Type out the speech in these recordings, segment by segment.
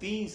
30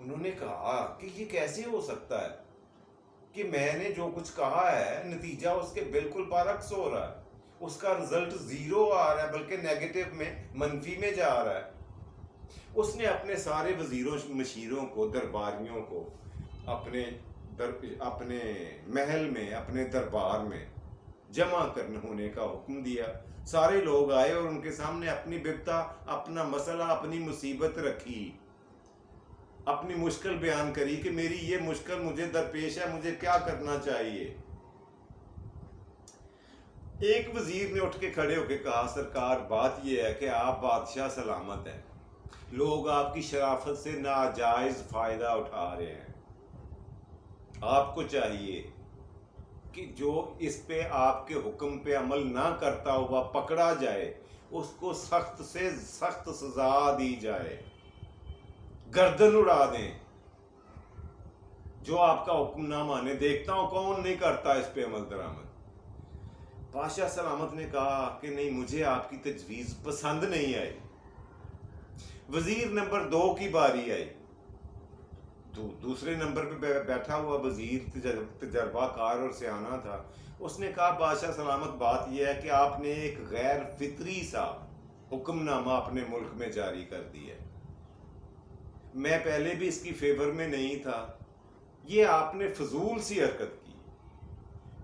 انہوں نے کہا کہ یہ کیسے ہو سکتا ہے کہ میں نے جو کچھ کہا ہے نتیجہ اس کے بالکل برعکس ہو رہا ہے، اس کا رزلٹ 0 آ رہا ہے، بلکہ نیگیٹو میں، منفی میں جا رہا ہے۔ اس نے اپنے سارے وزیروں مشیروں کو، درباریوں کو اپنے محل میں، اپنے دربار میں جمع ہونے کا حکم دیا۔ سارے لوگ آئے اور ان کے سامنے اپنی بپتا، اپنا مسئلہ، اپنی مصیبت رکھی، اپنی مشکل بیان کری کہ میری یہ مشکل مجھے درپیش ہے، مجھے کیا کرنا چاہیے۔ ایک وزیر نے اٹھ کے کھڑے ہو کے کہا سرکار بات یہ ہے کہ آپ بادشاہ سلامت ہیں، لوگ آپ کی شرافت سے ناجائز فائدہ اٹھا رہے ہیں، آپ کو چاہیے کہ جو اس پہ آپ کے حکم پہ عمل نہ کرتا ہوا پکڑا جائے اس کو سخت سے سخت سزا دی جائے، گردن اڑا دیں۔ جو آپ کا حکم نہ مانے، دیکھتا ہوں کون نہیں کرتا اس پہ عمل درآمد۔ بادشاہ سلامت نے کہا کہ نہیں، مجھے آپ کی تجویز پسند نہیں آئی۔ وزیر نمبر 2 کی باری آئی، دوسرے نمبر پہ بیٹھا ہوا وزیر تجربہ کار اور سیانہ تھا۔ اس نے کہا بادشاہ سلامت بات یہ ہے کہ آپ نے ایک غیر فطری سا حکم نامہ اپنے ملک میں جاری کر دیا ہے، میں پہلے بھی اس کی فیور میں نہیں تھا، یہ آپ نے فضول سی حرکت کی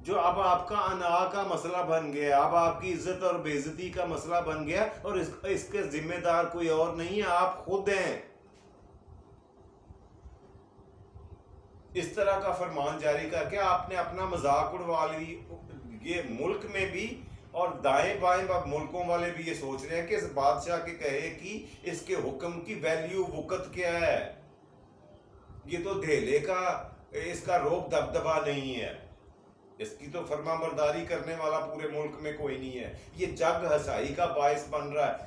جو اب آپ کا انا کا مسئلہ بن گیا، اب آپ کی عزت اور بے عزتی کا مسئلہ بن گیا، اور اس کے ذمہ دار کوئی اور نہیں ہے، آپ خود ہیں۔ اس طرح کا فرمان جاری کر کے آپ نے اپنا مذاق اڑوا لی، یہ ملک میں بھی اور دائیں بائیں ملکوں والے بھی یہ سوچ رہے ہیں کہ اس بادشاہ کے کہے کہ اس کے حکم کی ویلیو وقت کیا ہے، یہ تو دھیلے کا، اس کا روب دبدبا نہیں ہے، اس کی تو فرما برداری کرنے والا پورے ملک میں کوئی نہیں ہے، یہ جگ ہسائی کا باعث بن رہا ہے۔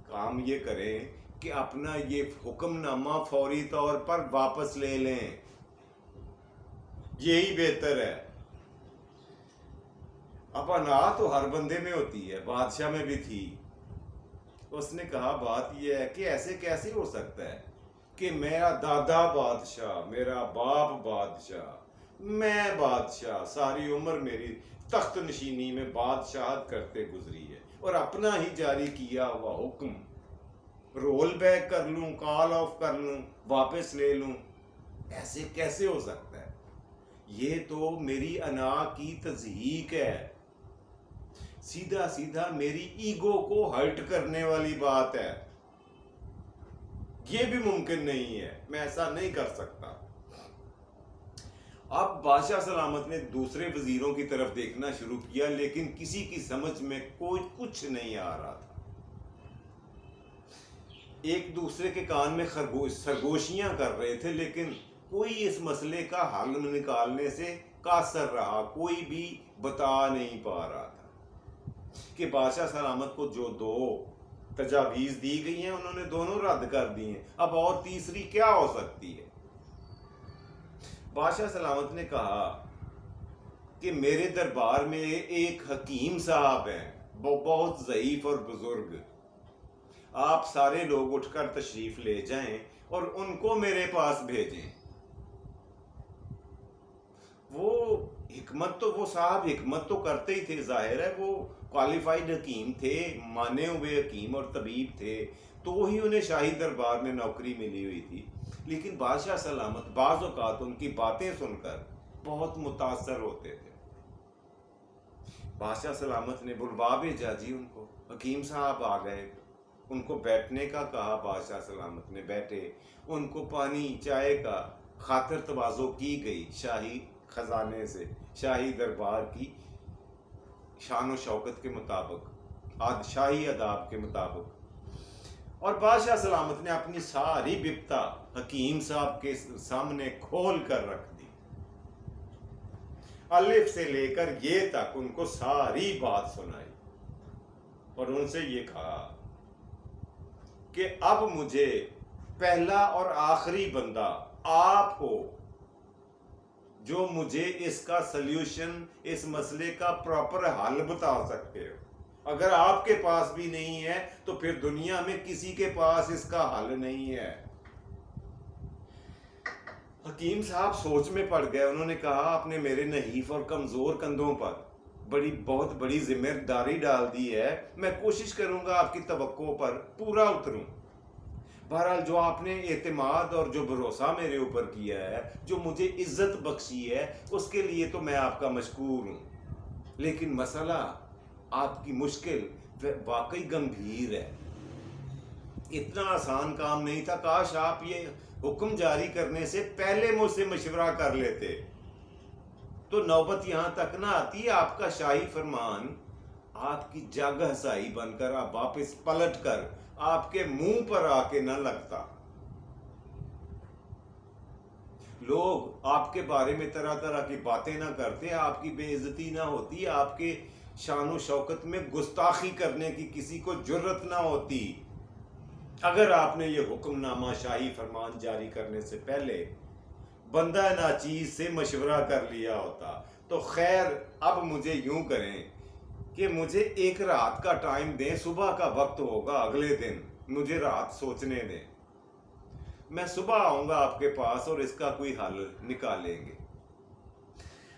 کام یہ کریں کہ اپنا یہ حکم نامہ فوری طور پر واپس لے لیں، یہی بہتر ہے۔ اب انا تو ہر بندے میں ہوتی ہے، بادشاہ میں بھی تھی۔ اس نے کہا بات یہ ہے کہ ایسے کیسے ہو سکتا ہے کہ میرا دادا بادشاہ، میرا باپ بادشاہ، میں بادشاہ، ساری عمر میری تخت نشینی میں بادشاہت کرتے گزری ہے، اور اپنا ہی جاری کیا ہوا حکم رول بیک کر لوں، کال آف کر لوں، واپس لے لوں، ایسے کیسے ہو سکتا ہے؟ یہ تو میری انا کی تضحیک ہے، سیدھا سیدھا میری ایگو کو ہرٹ کرنے والی بات ہے، یہ بھی ممکن نہیں ہے، میں ایسا نہیں کر سکتا۔ اب بادشاہ سلامت نے دوسرے وزیروں کی طرف دیکھنا شروع کیا، لیکن کسی کی سمجھ میں کوئی کچھ نہیں آ رہا تھا۔ ایک دوسرے کے کان میں سرگوشیاں کر رہے تھے، لیکن کوئی اس مسئلے کا حل نکالنے سے قاصر رہا، کوئی بھی بتا نہیں پا رہا تھا کہ بادشاہ سلامت کو جو 2 تجاویز دی گئی ہیں انہوں نے دونوں رد کر دی ہیں، اب اور تیسری کیا ہو سکتی ہے؟ بادشاہ سلامت نے کہا کہ میرے دربار میں ایک حکیم صاحب ہیں، وہ بہت ضعیف اور بزرگ، آپ سارے لوگ اٹھ کر تشریف لے جائیں اور ان کو میرے پاس بھیجیں۔ وہ صاحب حکمت تو کرتے ہی تھے، ظاہر ہے وہ کوالیفائڈ حکیم تھے، مانے ہوئے حکیم اور طبیب تھے، تو ہی انہیں شاہی دربار میں نوکری ملی ہوئی تھی، لیکن بادشاہ سلامت بعض اوقات ان کی باتیں سن کر بہت متاثر ہوتے تھے۔ بادشاہ سلامت نے بلوا بھیجا جی ان کو، حکیم صاحب آ گئے، ان کو بیٹھنے کا کہا، بادشاہ سلامت نے بیٹھے، ان کو پانی چائے کا خاطر تواضع کی گئی شاہی خزانے سے، شاہی دربار کی شان و شوکت کے مطابق، شاہی آداب کے مطابق، اور بادشاہ سلامت نے اپنی ساری بپتا حکیم صاحب کے سامنے کھول کر رکھ دی، الف سے لے کر یہ تک ان کو ساری بات سنائی، اور ان سے یہ کہا کہ اب مجھے پہلا اور آخری بندہ آپ ہو جو مجھے اس کا سلیوشن، اس مسئلے کا پراپر حل بتا سکتے ہو، اگر آپ کے پاس بھی نہیں ہے تو پھر دنیا میں کسی کے پاس اس کا حل نہیں ہے۔ حکیم صاحب سوچ میں پڑ گئے. انہوں نے کہا آپ نے میرے نحیف اور کمزور کندھوں پر بہت بڑی ذمہ داری ڈال دی ہے. میں کوشش کروں گا آپ کی توقع پر پورا اتروں. بہرحال جو آپ نے اعتماد اور جو بھروسہ میرے اوپر کیا ہے، جو مجھے عزت بخشی ہے، اس کے لیے تو میں آپ کا مشکور ہوں. لیکن مسئلہ، آپ کی مشکل واقعی گمبھیر ہے. اتنا آسان کام نہیں تھا. کاش آپ یہ حکم جاری کرنے سے پہلے مجھ سے مشورہ کر لیتے تو نوبت یہاں تک نہ آتی. آپ کا شاہی فرمان آپ کی جگ ہسائی بن کر آپ واپس پلٹ کر آپ کے منہ پر آ کے نہ لگتا. لوگ آپ کے بارے میں طرح طرح کی باتیں نہ کرتے، آپ کی بے عزتی نہ ہوتی، آپ کے شان و شوکت میں گستاخی کرنے کی کسی کو جرت نہ ہوتی. اگر آپ نے یہ حکم نامہ شاہی فرمان جاری کرنے سے پہلے بندہ ناچیز سے مشورہ کر لیا ہوتا تو خیر. اب مجھے یوں کریں کہ مجھے ایک رات کا ٹائم دیں. صبح کا وقت ہوگا اگلے دن، مجھے رات سوچنے دیں. میں صبح آؤں گا آپ کے پاس اور اس کا کوئی حل نکالیں گے.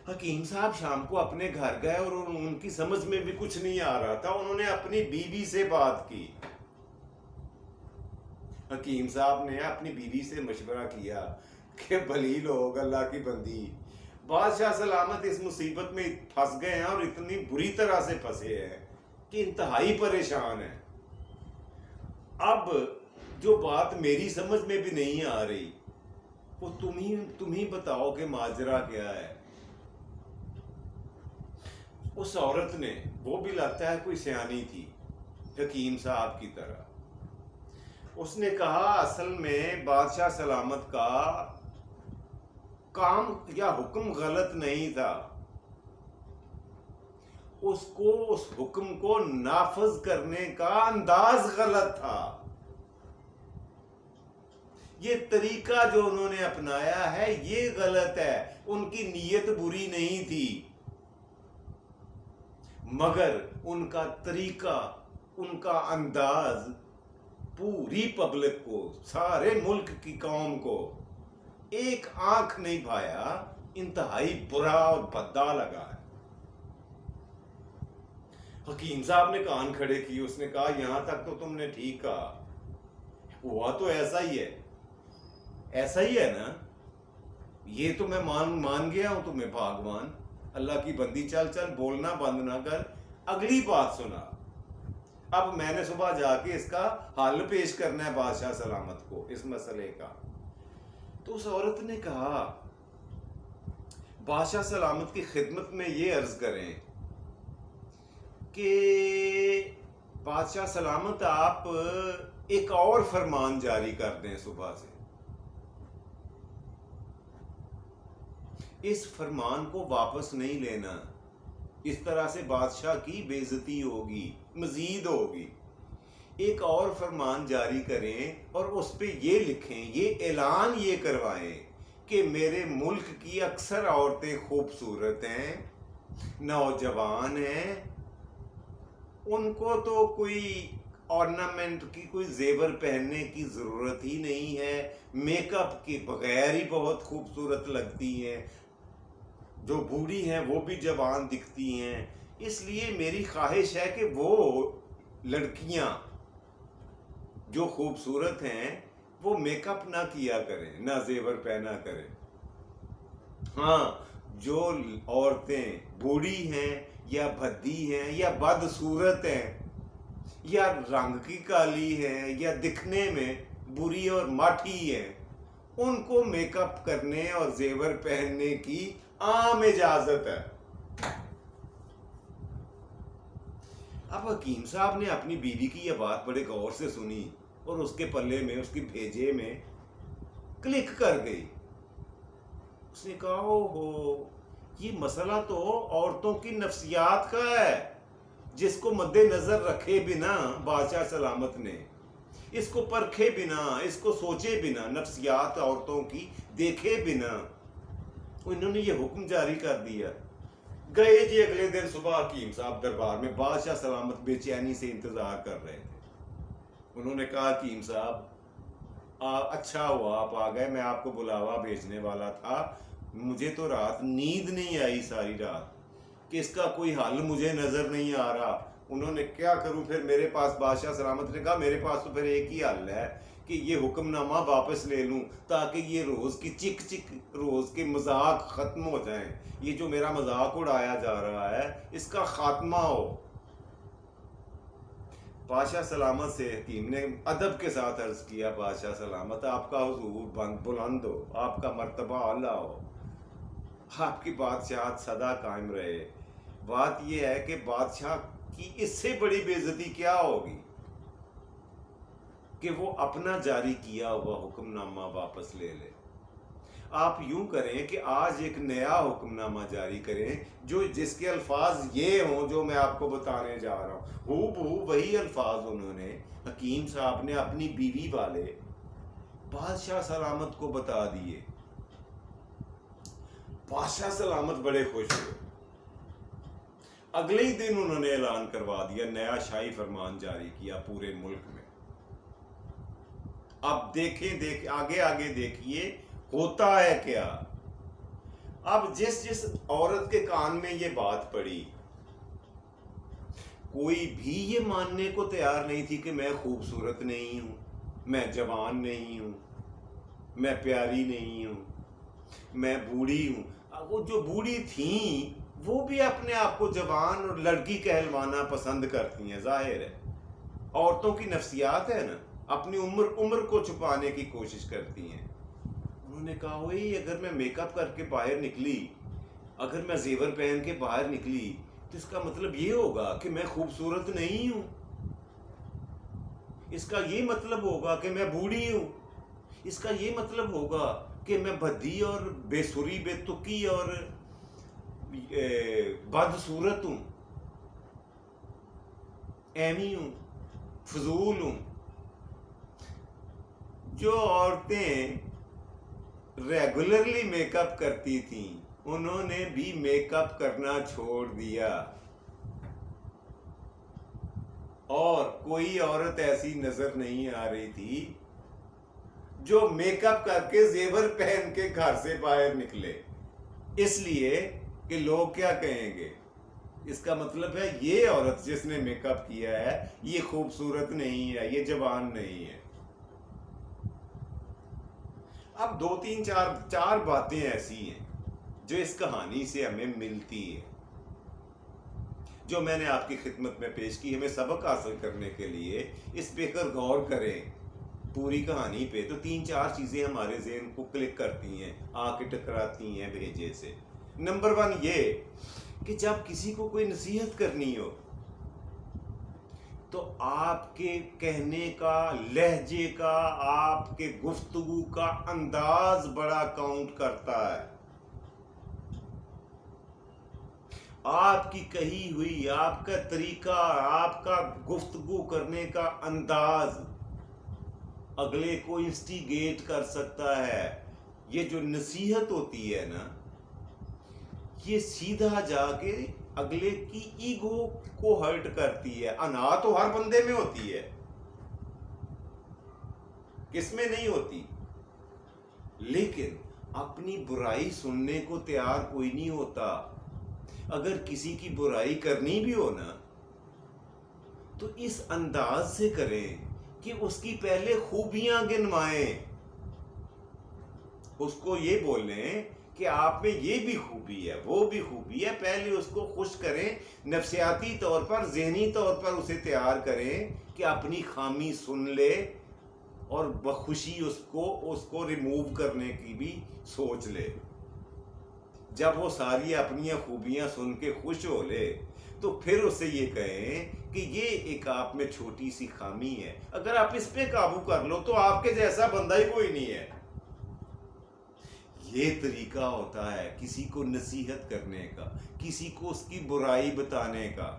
حکیم صاحب شام کو اپنے گھر گئے اور ان کی سمجھ میں بھی کچھ نہیں آ رہا تھا. انہوں نے اپنی بیوی سے بات کی. حکیم صاحب نے اپنی بیوی سے مشورہ کیا کہ بھلی لوگ، اللہ کی بندی، بادشاہ سلامت اس مصیبت میں پھنس گئے ہیں اور اتنی بری طرح سے پھنسے ہیں کہ انتہائی پریشان ہیں. اب جو بات میری سمجھ میں بھی نہیں آ رہی وہ تم ہی بتاؤ کہ ماجرا کیا ہے. اس عورت نے، وہ بھی لگتا ہے کوئی سیانی تھی حکیم صاحب کی طرح، اس نے کہا اصل میں بادشاہ سلامت کا کام یا حکم غلط نہیں تھا، اس حکم کو نافذ کرنے کا انداز غلط تھا. یہ طریقہ جو انہوں نے اپنایا ہے یہ غلط ہے. ان کی نیت بری نہیں تھی، مگر ان کا طریقہ، ان کا انداز پوری پبلک کو، سارے ملک کی قوم کو ایک آنکھ نہیں پایا، انتہائی برا اور بھدا لگا ہے. حکیم صاحب نے کان کھڑے کی. اس نے کہا یہاں تک تو تم نے ٹھیک کہا، ہوا تو ایسا ہی ہے نا. یہ تو میں مان گیا ہوں تمہیں بھاگوان. اللہ کی بندی، چل بولنا بند نہ کر، اگلی بات سنا. اب میں نے صبح جا کے اس کا حل پیش کرنا ہے بادشاہ سلامت کو اس مسئلے کا. تو اس عورت نے کہا بادشاہ سلامت کی خدمت میں یہ عرض کریں کہ بادشاہ سلامت آپ ایک اور فرمان جاری کر دیں صبح سے. اس فرمان کو واپس نہیں لینا. اس طرح سے بادشاہ کی بے عزتی ہوگی، مزید ہوگی. ایک اور فرمان جاری کریں اور اس پہ یہ لکھیں، یہ اعلان یہ کروائیں کہ میرے ملک کی اکثر عورتیں خوبصورت ہیں، نوجوان ہیں، ان کو تو کوئی آرنامنٹ کی، کوئی زیور پہننے کی ضرورت ہی نہیں ہے، میک اپ کے بغیر ہی بہت خوبصورت لگتی ہیں، جو بوڑھی ہیں وہ بھی جوان دکھتی ہیں. اس لیے میری خواہش ہے کہ وہ لڑکیاں جو خوبصورت ہیں وہ میک اپ نہ کیا کریں، نہ زیور پہنا کریں. ہاں، جو عورتیں بوڑھی ہیں یا بھدی ہیں یا بدصورت ہیں یا رنگ کی کالی ہیں یا دکھنے میں بری اور ماٹھی ہیں، ان کو میک اپ کرنے اور زیور پہننے کی عام اجازت ہے. اب حکیم صاحب نے اپنی بیوی کی یہ بات بڑے غور سے سنی اور اس کے پلے میں، اس کی بھیجے میں کلک کر گئی. اس نے کہا اوہو، یہ مسئلہ تو عورتوں کی نفسیات کا ہے، جس کو مد نظر رکھے بنا بادشاہ سلامت نے، اس کو پرکھے بنا، اس کو سوچے بنا، نفسیات عورتوں کی دیکھے بنا انہوں نے یہ حکم جاری کر دیا. گئے جی اگلے دن صبح حکیم صاحب دربار میں. بادشاہ سلامت بے چینی سے انتظار کر رہے تھے. انہوں نے کہا حکیم صاحب اچھا ہوا آپ آ گئے، میں آپ کو بلاوا بھیجنے والا تھا۔ مجھے تو رات نیند نہیں آئی ساری رات کہ اس کا کوئی حل مجھے نظر نہیں آ رہا۔ انہوں نے کیا کروں پھر، میرے پاس بادشاہ سلامت نے کہا میرے پاس تو پھر ایک ہی حل ہے کہ یہ حکم نامہ واپس لے لوں تاکہ یہ روز کی چک چک روز کے مذاق ختم ہو جائیں، یہ جو میرا مذاق اڑایا جا رہا ہے اس کا خاتمہ ہو۔ بادشاہ سلامت سے حکیم نے ادب کے ساتھ عرض کیا، بادشاہ سلامت آپ کا حضور بلند ہو، آپ کا مرتبہ اعلیٰ ہو، آپ کی بادشاہت سدا قائم رہے۔ بات یہ ہے کہ بادشاہ کی اس سے بڑی بے عزتی کیا ہوگی کہ وہ اپنا جاری کیا ہوا حکم نامہ واپس لے لے۔ آپ یوں کریں کہ آج ایک نیا حکم نامہ جاری کریں جو جس کے الفاظ یہ ہوں جو میں آپ کو بتانے جا رہا ہوں، ہو بہو وہی الفاظ انہوں نے، حکیم صاحب نے اپنی بیوی والے بادشاہ سلامت کو بتا دیے۔ بادشاہ سلامت بڑے خوش ہوئے۔ اگلے ہی دن انہوں نے اعلان کروا دیا، نیا شاہی فرمان جاری کیا پورے ملک میں۔ اب دیکھیں آگے دیکھیے ہوتا ہے کیا۔ اب جس عورت کے کان میں یہ بات پڑی، کوئی بھی یہ ماننے کو تیار نہیں تھی کہ میں خوبصورت نہیں ہوں، میں جوان نہیں ہوں، میں پیاری نہیں ہوں، میں بوڑھی ہوں۔ وہ جو بوڑھی تھیں وہ بھی اپنے آپ کو جوان اور لڑکی کہلوانا پسند کرتی ہیں، ظاہر ہے عورتوں کی نفسیات ہے نا، اپنی عمر کو چھپانے کی کوشش کرتی ہیں۔ انہوں نے کہا وہی اگر میں میک اپ کر کے باہر نکلی، اگر میں زیور پہن کے باہر نکلی تو اس کا مطلب یہ ہوگا کہ میں خوبصورت نہیں ہوں، اس کا یہ مطلب ہوگا کہ میں بوڑھی ہوں، اس کا یہ مطلب ہوگا کہ میں بھدی اور بے سری بے تکی اور بدصورت ہوں، ایمی ہوں، فضول ہوں۔ جو عورتیں ریگولرلی میک اپ کرتی تھیں انہوں نے بھی میک اپ کرنا چھوڑ دیا، اور کوئی عورت ایسی نظر نہیں آ رہی تھی جو میک اپ کر کے زیور پہن کے گھر سے باہر نکلے، اس لیے کہ لوگ کیا کہیں گے۔ اس کا مطلب ہے یہ عورت جس نے میک اپ کیا ہے یہ خوبصورت نہیں ہے، یہ جوان نہیں ہے۔ اب دو تین چار باتیں ایسی ہیں جو اس کہانی سے ہمیں ملتی ہے، جو میں نے آپ کی خدمت میں پیش کی۔ ہمیں سبق حاصل کرنے کے لیے اس پہ اگر غور کریں پوری کہانی پہ تو تین چار چیزیں ہمارے ذہن کو کلک کرتی ہیں، آ کے ٹکراتی ہیں بھیجے سے۔ نمبر 1 یہ کہ جب کسی کو کوئی نصیحت کرنی ہو تو آپ کے کہنے کا لہجے کا، آپ کے گفتگو کا انداز بڑا کاؤنٹ کرتا ہے۔ آپ کی کہی ہوئی، آپ کا طریقہ، آپ کا گفتگو کرنے کا انداز اگلے کو انسٹیگیٹ کر سکتا ہے۔ یہ جو نصیحت ہوتی ہے نا، یہ سیدھا جا کے اگلے کی ایگو کو ہرٹ کرتی ہے۔ انا تو ہر بندے میں ہوتی ہے، کس میں نہیں ہوتی، لیکن اپنی برائی سننے کو تیار کوئی نہیں ہوتا۔ اگر کسی کی برائی کرنی بھی ہو نا تو اس انداز سے کریں کہ اس کی پہلے خوبیاں گنوائیں، اس کو یہ بولیں کہ آپ میں یہ بھی خوبی ہے، وہ بھی خوبی ہے، پہلے اس کو خوش کریں، نفسیاتی طور پر، ذہنی طور پر اسے تیار کریں کہ اپنی خامی سن لے اور بخوشی اس کو ریموو کرنے کی بھی سوچ لے۔ جب وہ ساری اپنی خوبیاں سن کے خوش ہو لے تو پھر اسے یہ کہیں کہ یہ ایک آپ میں چھوٹی سی خامی ہے، اگر آپ اس پہ قابو کر لو تو آپ کے جیسا بندہ ہی کوئی نہیں ہے۔ یہ طریقہ ہوتا ہے کسی کو نصیحت کرنے کا، کسی کو اس کی برائی بتانے کا۔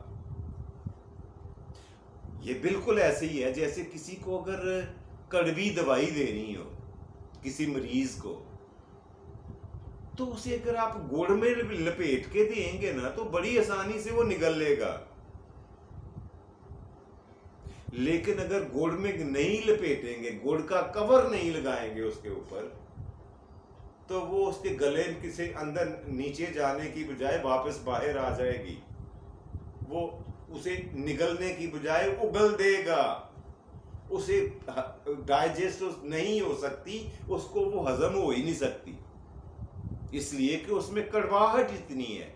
یہ بالکل ایسے ہی ہے جیسے کسی کو اگر کڑوی دوائی دینی ہو کسی مریض کو، تو اسے اگر آپ گڑ میں لپیٹ کے دیں گے نا تو بڑی آسانی سے وہ نگل لے گا۔ لیکن اگر گڑ میں نہیں لپیٹیں گے، گڑ کا کور نہیں لگائیں گے اس کے اوپر، تو وہ اس کے گلے کسی اندر نیچے جانے کی بجائے واپس باہر آ جائے گی، وہ اسے نگلنے کی بجائے اگل دے گا، اسے ڈائجسٹ نہیں ہو سکتی، اس کو وہ ہضم ہو ہی نہیں سکتی، اس لیے کہ اس میں کڑواہٹ اتنی ہے۔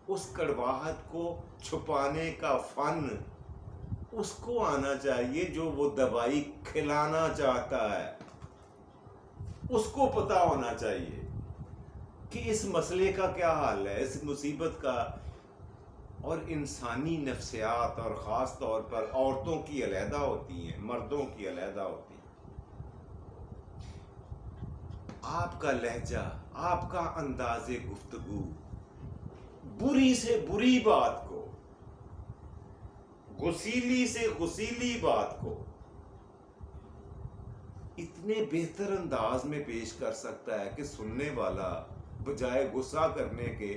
اس کڑواہٹ کو چھپانے کا فن اس کو آنا چاہیے جو وہ دوائی کھلانا چاہتا ہے، اس کو پتا ہونا چاہیے کہ اس مسئلے کا کیا حل ہے، اس مصیبت کا۔ اور انسانی نفسیات اور خاص طور پر عورتوں کی علیحدہ ہوتی ہیں، مردوں کی علیحدہ ہوتی ہیں۔ آپ کا لہجہ، آپ کا انداز گفتگو، بری سے بری بات کو، غسیلی سے غسیلی بات کو اتنے بہتر انداز میں پیش کر سکتا ہے کہ سننے والا بجائے غصہ کرنے کے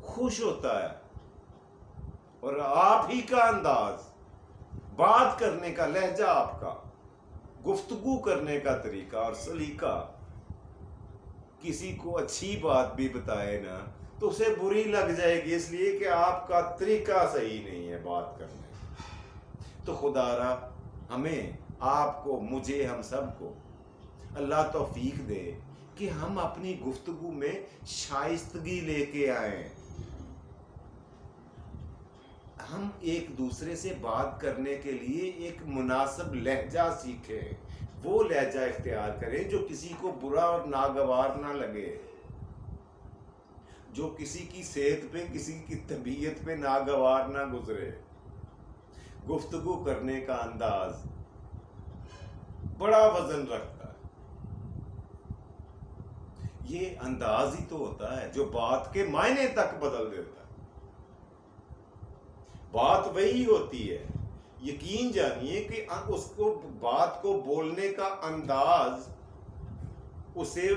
خوش ہوتا ہے۔ اور آپ ہی کا انداز، بات کرنے کا لہجہ، آپ کا گفتگو کرنے کا طریقہ اور سلیقہ کسی کو اچھی بات بھی بتائے نا تو اسے بری لگ جائے گی، اس لیے کہ آپ کا طریقہ صحیح نہیں ہے بات کرنے کا۔ تو خدا را ہمیں، آپ کو، مجھے، ہم سب کو اللہ توفیق دے کہ ہم اپنی گفتگو میں شائستگی لے کے آئیں، ہم ایک دوسرے سے بات کرنے کے لیے ایک مناسب لہجہ سیکھیں، وہ لہجہ اختیار کریں جو کسی کو برا اور ناگوار نہ لگے، جو کسی کی صحت پہ، کسی کی طبیعت پہ ناگوار نہ گزرے۔ گفتگو کرنے کا انداز بڑا وزن رکھتا ہے، یہ انداز ہی تو ہوتا ہے جو بات کے معنی تک بدل دیتا ہے۔ بات وہی ہوتی ہے، یقین جانیے کہ اس کو، بات کو بولنے کا انداز اسے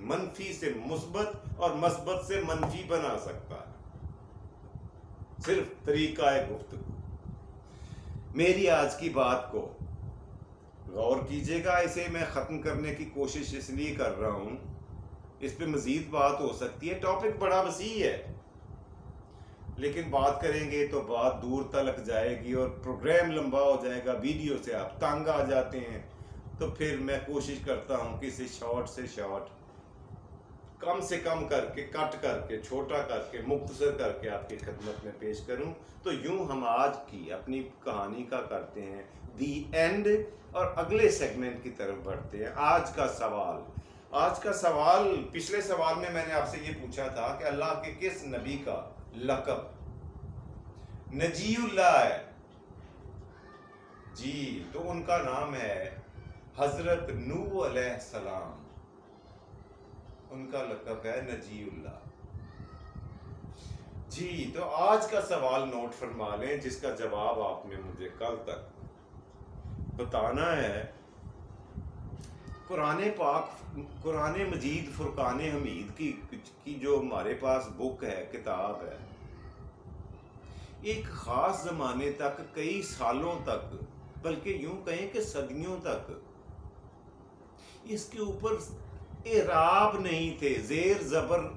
منفی سے مثبت اور مثبت سے منفی بنا سکتا ہے، صرف طریقہ گفتگو۔ میری آج کی بات کو غور کیجیے گا، اسے میں ختم کرنے کی کوشش اس لیے کر رہا ہوں، اس پہ مزید بات ہو سکتی ہے، ٹاپک بڑا وسیع ہے، لیکن بات کریں گے تو بات دور تلک جائے گی اور پروگرام لمبا ہو جائے گا، ویڈیو سے آپ تنگ آ جاتے ہیں۔ تو پھر میں کوشش کرتا ہوں کہ اسے شارٹ سے شارٹ، کم سے کم کر کے، کٹ کر کے، چھوٹا کر کے، مختصر کر کے آپ کی خدمت میں پیش کروں۔ تو یوں ہم آج کی اپنی کہانی کا کرتے ہیں دی اینڈ، اور اگلے سیگمنٹ کی طرف بڑھتے ہیں۔ آج کا سوال، پچھلے سوال میں نے آپ سے یہ پوچھا تھا کہ اللہ کے کس نبی کا لقب نجی اللہ ہے؟ جی، تو ان کا نام ہے حضرت نوح علیہ السلام، ان کا لقب ہے نجی اللہ۔ جی، تو آج کا سوال نوٹ فرما لیں، جس کا جواب آپ نے مجھے کل تک بتانا ہے۔ قرآن پاک، قرآن مجید فرقان حمید کی جو ہمارے پاس بک ہے، کتاب ہے، ایک خاص زمانے تک، کئی سالوں تک، بلکہ یوں کہیں کہ صدیوں تک اس کے اوپر اعراب نہیں تھے، زیر زبر،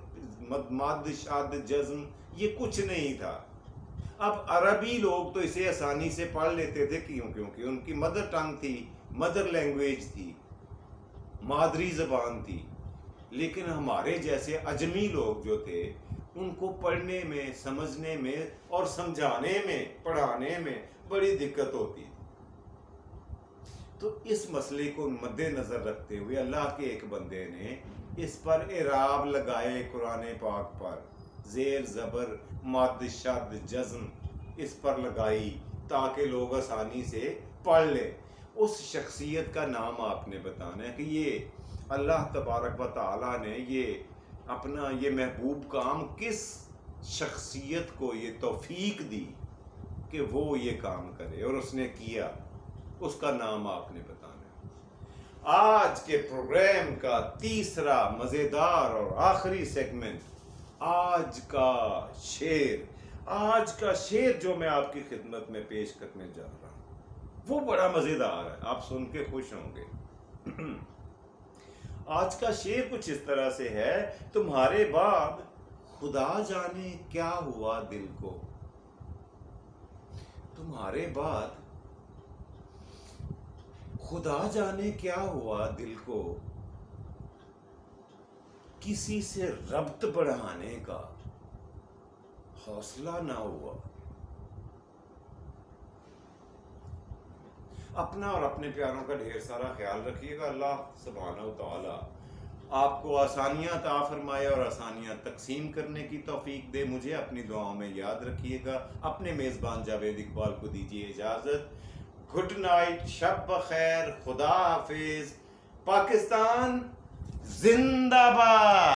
مد شد جزم، یہ کچھ نہیں تھا۔ اب عربی لوگ تو اسے آسانی سے پڑھ لیتے تھے، کیونکہ ان کی مدر ٹنگ تھی، مدر لینگویج تھی، مادری زبان تھی، لیکن ہمارے جیسے عجمی لوگ جو تھے، ان کو پڑھنے میں، سمجھنے میں اور سمجھانے میں، پڑھانے میں بڑی دقت ہوتی تھی۔ تو اس مسئلے کو مد نظر رکھتے ہوئے اللہ کے ایک بندے نے اس پر اعراب لگائے، قرآن پاک پر زیر زبر، مد شد جزم اس پر لگائی تاکہ لوگ آسانی سے پڑھ لیں۔ اس شخصیت کا نام آپ نے بتانا ہے کہ یہ اللہ تبارک و تعالیٰ نے یہ اپنا یہ محبوب کام کس شخصیت کو یہ توفیق دی کہ وہ یہ کام کرے، اور اس نے کیا، اس کا نام آپ نے بتانا ہے۔ آج کے پروگرام کا تیسرا مزیدار اور آخری سیگمنٹ، آج کا شعر، آج کا شعر جو میں آپ کی خدمت میں پیش کرنے جا رہا ہوں وہ بڑا مزیدار ہے، آپ سن کے خوش ہوں گے۔ آج کا شعر کچھ اس طرح سے ہے: تمہارے بعد خدا جانے کیا ہوا دل کو، تمہارے بعد خدا جانے کیا ہوا دل کو، کسی سے ربط بڑھانے کا حوصلہ نہ ہوا۔ اپنا اور اپنے پیاروں کا ڈھیر سارا خیال رکھیے گا۔ اللہ سبحانہ و تعالی آپ کو آسانیاں عطا فرمائے اور آسانیاں تقسیم کرنے کی توفیق دے۔ مجھے اپنی دعاؤں میں یاد رکھیے گا۔ اپنے میزبان جاوید اقبال کو دیجیے اجازت۔ گڈ نائٹ، شب بخیر، خدا حافظ، پاکستان زندہ باد۔